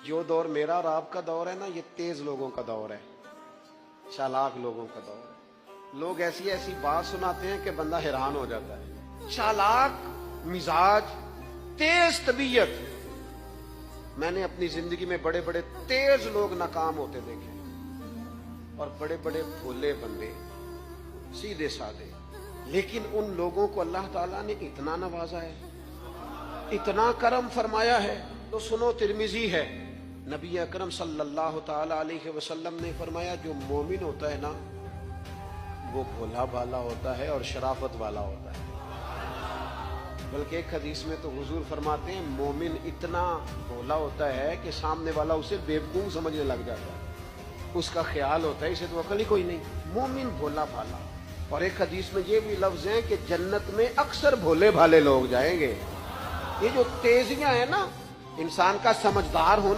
جو دور میرا اور آپ کا دور ہے نا، یہ تیز لوگوں کا دور ہے، چالاک لوگوں کا دور ہے۔ لوگ ایسی ایسی بات سناتے ہیں کہ بندہ حیران ہو جاتا ہے۔ چالاک مزاج، تیز طبیعت۔ میں نے اپنی زندگی میں بڑے بڑے تیز لوگ ناکام ہوتے دیکھے اور بڑے بڑے بھولے بندے، سیدھے سادے، لیکن ان لوگوں کو اللہ تعالیٰ نے اتنا نوازا ہے، اتنا کرم فرمایا ہے۔ تو سنو، ترمذی ہے، نبی اکرم صلی اللہ تعالی علیہ وسلم نے فرمایا جو مومن ہوتا ہے نا، وہ بھولا بھالا ہوتا ہے اور شرافت والا ہوتا ہے۔ بلکہ ایک حدیث میں تو حضور فرماتے ہیں مومن اتنا بھولا ہوتا ہے کہ سامنے والا اسے بیوقوف سمجھنے لگ جاتا ہے، اس کا خیال ہوتا ہے اسے تو عقل ہی کوئی نہیں۔ مومن بھولا بھالا۔ اور ایک حدیث میں یہ بھی لفظ ہیں کہ جنت میں اکثر بھولے بھالے لوگ جائیں گے۔ یہ جو تیزیاں ہیں نا، انسان کا سمجھدار ہونا